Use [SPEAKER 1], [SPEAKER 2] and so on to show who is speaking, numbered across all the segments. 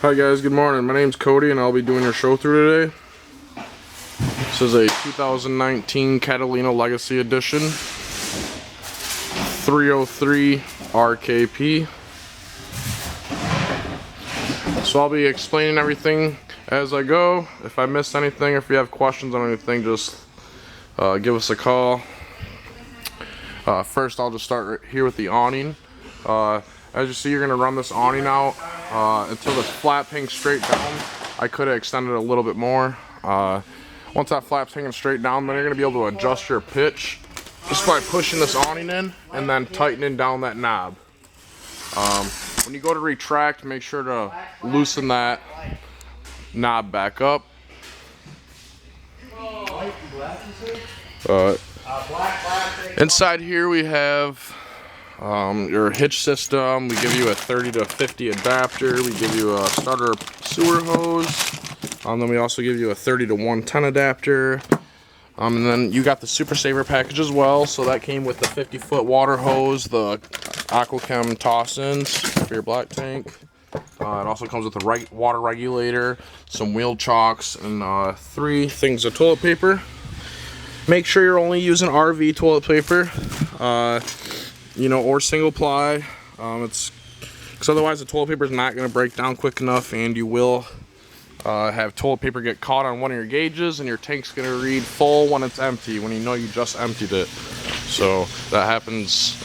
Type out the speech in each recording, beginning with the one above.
[SPEAKER 1] Hi guys, good morning. My name's Cody and I'll be doing your show through today. This is a 2019 Catalina Legacy Edition 303 RKP. So I'll be explaining everything as I go. If I missed anything, if you have questions on anything, just give us a call. First I'll just start right here with the awning. As you see, you're going to run this awning out until this flap hangs straight down. I could have extended it a little bit more. Once that flap's hanging straight down, then you're going to be able to adjust your pitch just by pushing this awning in and then tightening down that knob. When you go to retract, make sure to loosen that knob back up. Inside here we have your hitch system. We give you a 30 to 50 adapter. We give you a starter sewer hose. Then we also give you a 30 to 110 adapter. And then you got the Super Saver package as well. So that came with the 50-foot water hose, the Aquachem toss-ins for your black tank. It also comes with a water regulator, some wheel chocks, and 3 things of toilet paper. Make sure you're only using RV toilet paper, or single ply. Because otherwise the toilet paper is not going to break down quick enough, and you will have toilet paper get caught on one of your gauges, and your tank's going to read full when it's empty, when you know you just emptied it. So that happens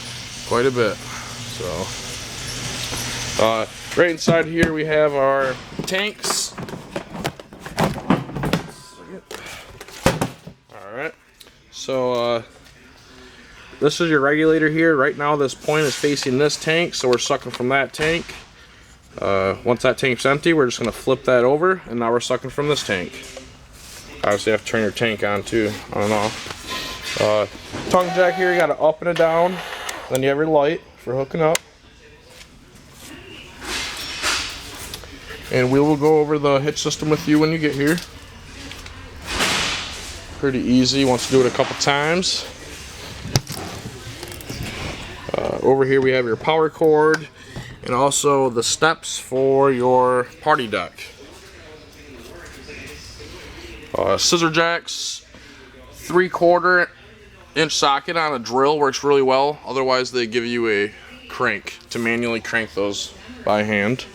[SPEAKER 1] quite a bit. So right inside here we have our tanks. Alright, so this is your regulator here. Right now this point is facing this tank, so we're sucking from that tank. Once that tank's empty, we're just going to flip that over, and now we're sucking from this tank. Obviously you have to turn your tank on too, on and off. Tongue jack here, you got an up and a down. Then you have your light for hooking up. And we will go over the hitch system with you when you get here. Pretty easy once you do it a couple times. Over here we have your power cord and also the steps for your party deck. Scissor jacks, 3/4 inch socket on a drill works really well. Otherwise they give you a crank to manually crank those by hand.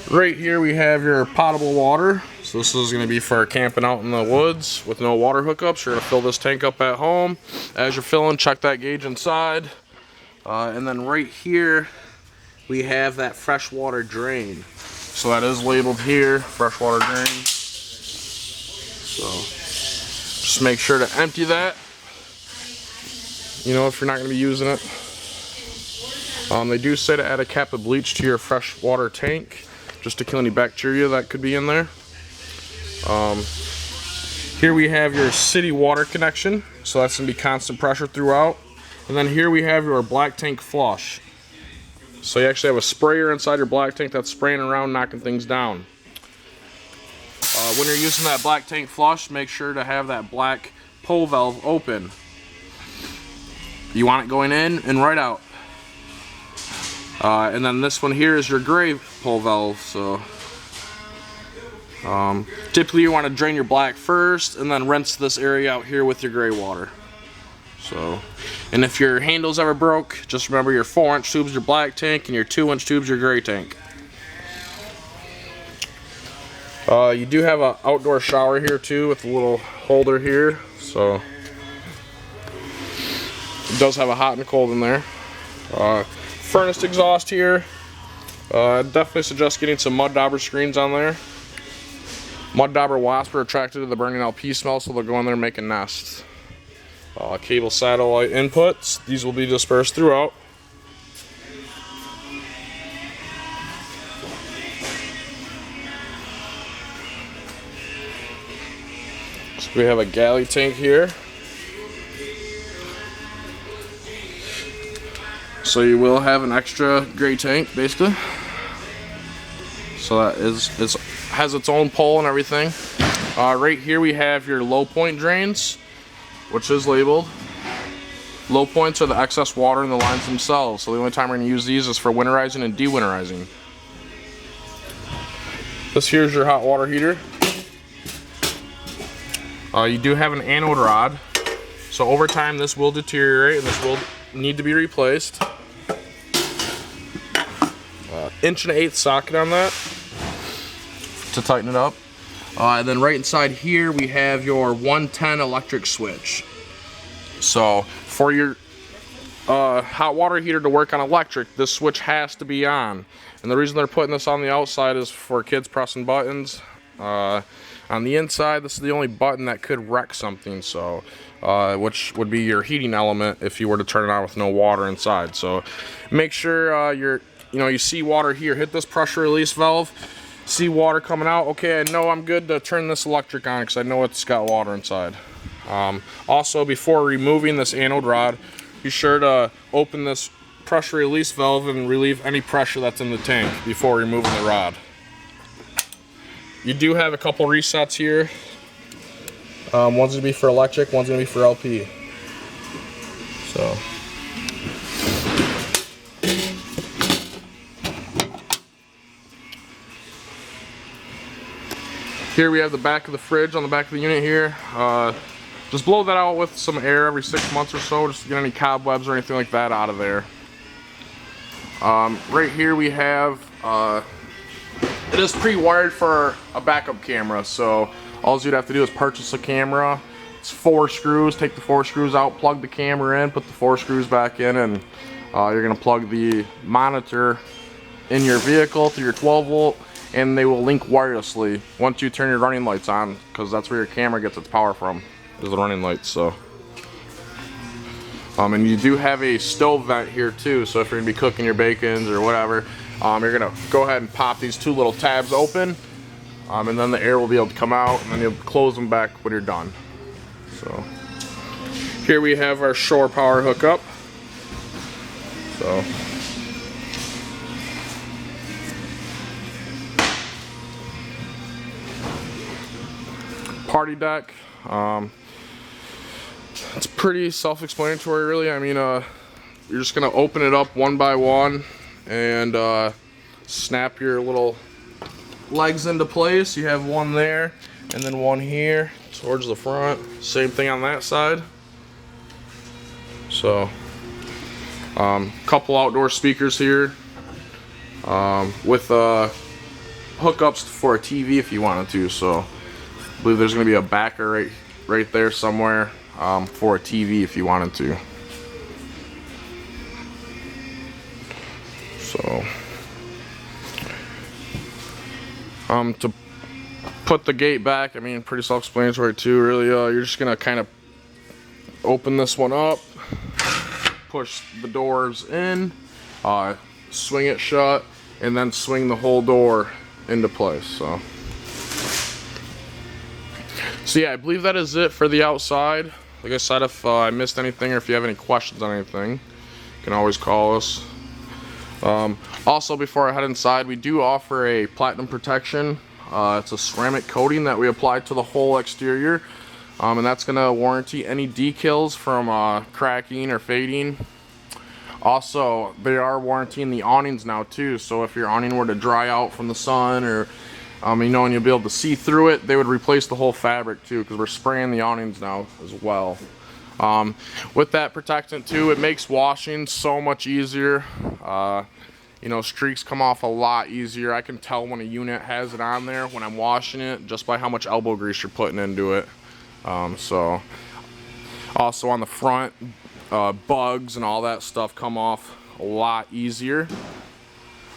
[SPEAKER 1] Right here we have your potable water. So this is going to be for camping out in the woods with no water hookups. You're going to fill this tank up at home. As you're filling, check that gauge inside. And then right here we have that freshwater drain. So that is labeled here, freshwater drain. So just make sure to empty that, if you're not going to be using it. They do say to add a cap of bleach to your freshwater tank, just to kill any bacteria that could be in there. Here we have your city water connection, so that's going to be constant pressure throughout. And then here we have your black tank flush. So you actually have a sprayer inside your black tank that's spraying around, knocking things down. When you're using that black tank flush, make sure to have that black pull valve open. You want it going in and right out. And then this one here is your gray pull valve. So typically you want to drain your black first and then rinse this area out here with your gray water. So, and if your handle's ever broke, just remember your 4-inch tube's your black tank and your 2-inch tube's your gray tank. You do have an outdoor shower here too with a little holder here. So it does have a hot and cold in there. Furnace exhaust here. I definitely suggest getting some mud dauber screens on there. Mud dauber wasps are attracted to the burning LP smell, so they'll go in there making nests. Cable satellite inputs. These will be dispersed throughout. So we have a galley tank here. So you will have an extra gray tank, basically. So that has its own pole and everything. Right here we have your low point drains, which is labeled. Low points are the excess water in the lines themselves, so the only time we're going to use these is for winterizing and dewinterizing. This here's your hot water heater. You do have an anode rod, so over time this will deteriorate and this will need to be replaced. 1.1/8" socket on that to tighten it up. And then right inside here we have your 110 electric switch. So for your hot water heater to work on electric, this switch has to be on. And the reason they're putting this on the outside is for kids pressing buttons. On the inside, this is the only button that could wreck something, so which would be your heating element if you were to turn it on with no water inside. So make sure you see water here. Hit this pressure release valve. See water coming out. Okay, I know I'm good to turn this electric on because I know it's got water inside. Also, before removing this anode rod, be sure to open this pressure release valve and relieve any pressure that's in the tank before removing the rod. You do have a couple resets here. One's gonna be for electric, one's gonna be for LP. So. Here we have the back of the fridge on the back of the unit here. Just blow that out with some air every 6 months or so, just to get any cobwebs or anything like that out of there. Right here we have, it is pre-wired for a backup camera, so all you'd have to do is purchase a camera. It's 4 screws, take the 4 screws out, plug the camera in, put the 4 screws back in, and you're gonna plug the monitor in your vehicle through your 12 volt, and they will link wirelessly once you turn your running lights on, because that's where your camera gets its power from, is the running lights. So and you do have a stove vent here too, so if you're gonna be cooking your bacons or whatever, you're gonna go ahead and pop these 2 little tabs open, and then the air will be able to come out, and then you'll close them back when you're done. So here we have our shore power hookup. So party deck. It's pretty self-explanatory, really. I mean, you're just gonna open it up one by one and snap your little legs into place. You have one there and then one here towards the front. Same thing on that side. So couple outdoor speakers here with hookups for a TV if you wanted to. So I believe there's going to be a backer right there somewhere for a TV if you wanted to. So to put the gate back, I mean, pretty self-explanatory too, really. You're just gonna kind of open this one up, push the doors in, swing it shut, and then swing the whole door into place. So yeah, I believe that is it for the outside. Like I said, if I missed anything or if you have any questions on anything, you can always call us. Also, before I head inside, we do offer a platinum protection. It's a ceramic coating that we apply to the whole exterior, and that's going to warranty any decals from cracking or fading. Also, they are warranting the awnings now too, so if your awning were to dry out from the sun, or and you'll be able to see through it, they would replace the whole fabric too, because we're spraying the awnings now as well. With that protectant too, it makes washing so much easier. Streaks come off a lot easier. I can tell when a unit has it on there when I'm washing it just by how much elbow grease you're putting into it. So also on the front, bugs and all that stuff come off a lot easier.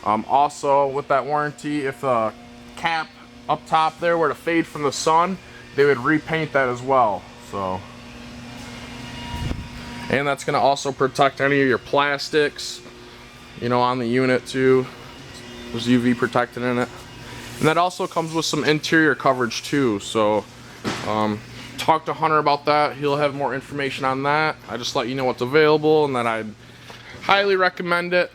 [SPEAKER 1] Also with that warranty, if the cap up top there were to fade from the sun, they would repaint that as well. So, and that's going to also protect any of your plastics, on the unit too. There's UV protectant in it, and that also comes with some interior coverage too. So talk to Hunter about that. He'll have more information on that. I just let you know what's available, and that I'd highly recommend it.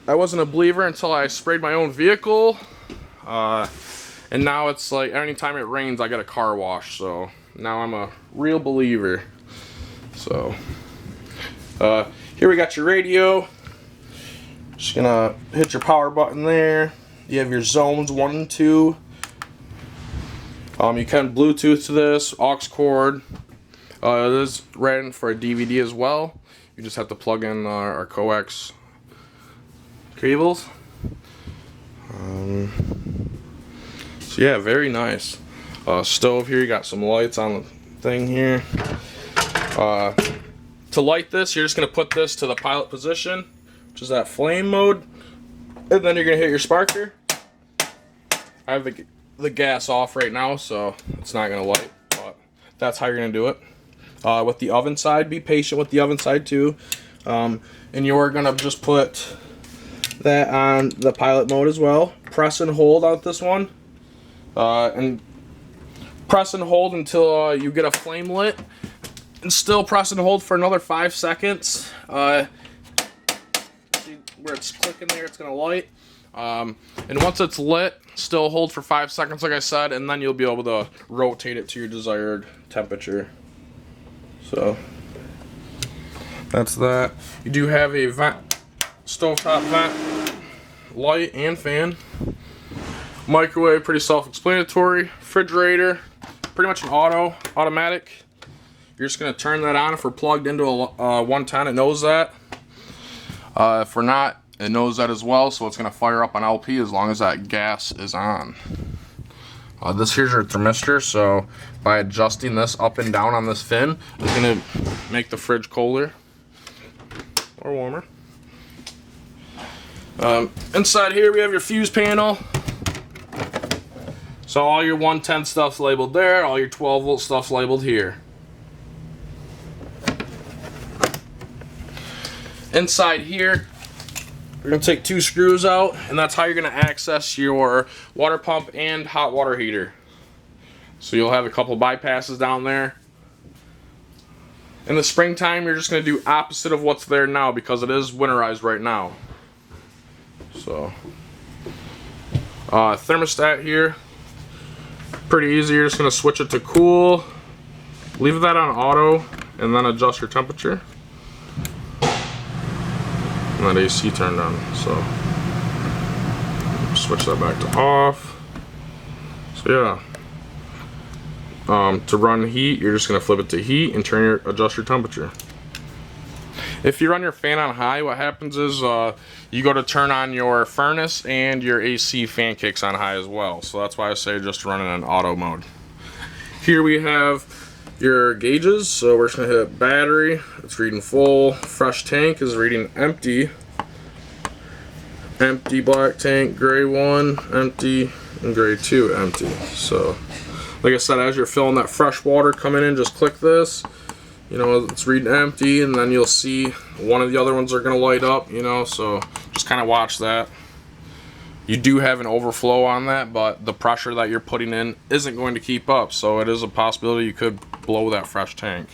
[SPEAKER 1] I wasn't a believer until I sprayed my own vehicle, and now it's like anytime it rains I get a car wash, so now I'm a real believer. So here we got your radio. Just gonna hit your power button there, You have your zones 1 and 2. You can Bluetooth to this, aux cord. It is ran for a DVD as well. You just have to plug in our coax cables. So yeah, very nice. Stove here, you got some lights on the thing here. To light this, you're just going to put this to the pilot position, which is that flame mode, and then you're going to hit your sparker. I have the gas off right now, so it's not going to light, but that's how you're going to do it. With the oven side, be patient with the oven side too. And you're going to just put that on the pilot mode as well. Press and hold on this one. And press and hold until you get a flame lit. And still press and hold for another 5 seconds. See where it's clicking there, it's going to light. And once it's lit, still hold for 5 seconds like I said, and then you'll be able to rotate it to your desired temperature. So that's that. You do have a vent, stovetop vent, light and fan. Microwave, pretty self-explanatory. Refrigerator, pretty much an automatic. You're just going to turn that on. If we're plugged into a 110, it knows that. If we're not, it knows that as well, so it's going to fire up on LP as long as that gas is on. This here's your thermistor, so by adjusting this up and down on this fin, it's going to make the fridge colder or warmer. Inside here we have your fuse panel. So all your 110 stuff's labeled there, all your 12 volt stuff's labeled here. Inside here, we're going to take 2 screws out, and that's how you're going to access your water pump and hot water heater. So you'll have a couple bypasses down there. In the springtime, you're just going to do opposite of what's there now because it is winterized right now. So, thermostat here, pretty easy. You're just going to switch it to cool, leave that on auto, and then adjust your temperature. And that AC turned on, so switch that back to off. So yeah, to run heat, you're just going to flip it to heat and adjust your temperature. If you run your fan on high, what happens is you go to turn on your furnace and your AC fan kicks on high as well. So that's why I say just run it in auto mode. Here we have your gauges. So we're just going to hit battery. It's reading full. Fresh tank is reading empty. Empty black tank, gray 1, empty, and gray 2, empty. So like I said, as you're filling that fresh water coming in, just click this. You know, it's reading empty, and then you'll see one of the other ones are going to light up, you know, so just kind of watch that. You do have an overflow on that, but the pressure that you're putting in isn't going to keep up, so it is a possibility you could blow that fresh tank.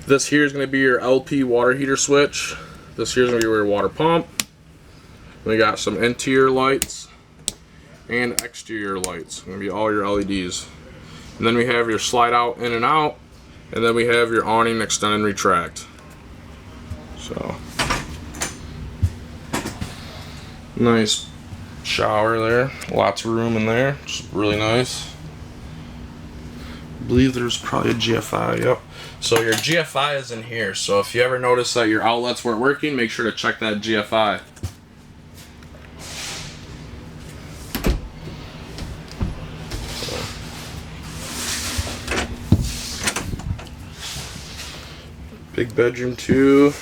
[SPEAKER 1] This here is going to be your LP water heater switch. This here is going to be your water pump. We got some interior lights and exterior lights. Going to be all your LEDs. And then we have your slide out, in and out. And then we have your awning extend and retract. So, nice shower there. Lots of room in there. Just really nice. I believe there's probably a GFI. Yep. So your GFI is in here. So if you ever notice that your outlets weren't working, make sure to check that GFI. Big bedroom too.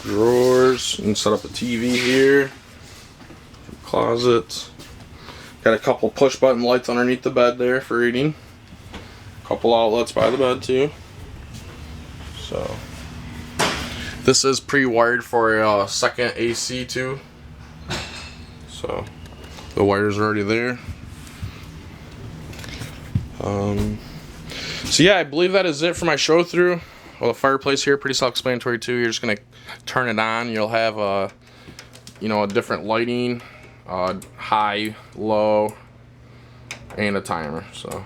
[SPEAKER 1] Drawers, and set up a TV here. Closets. Got a couple push button lights underneath the bed there for reading. Couple outlets by the bed too. So this is pre-wired for a second AC too. So the wires are already there. So yeah, I believe that is it for my show through. Well, the fireplace here, pretty self-explanatory too. You're just gonna turn it on. You'll have a different lighting, high, low, and a timer. So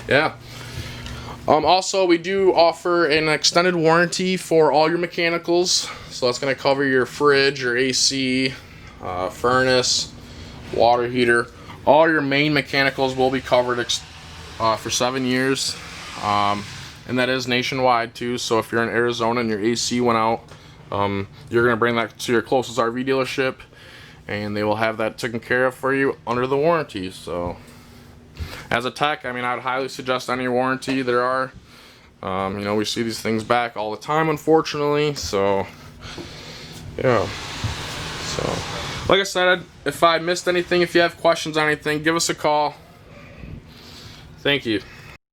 [SPEAKER 1] yeah. Also, we do offer an extended warranty for all your mechanicals. So that's going to cover your fridge, your AC, furnace, water heater. All your main mechanicals will be covered for 7 years. And that is nationwide too. So if you're in Arizona and your AC went out, you're going to bring that to your closest RV dealership, and they will have that taken care of for you under the warranty. So as a tech, I mean, I would highly suggest any warranty there are. You know, we see these things back all the time, unfortunately. So, yeah. So, like I said, if I missed anything, if you have questions on anything, give us a call. Thank you.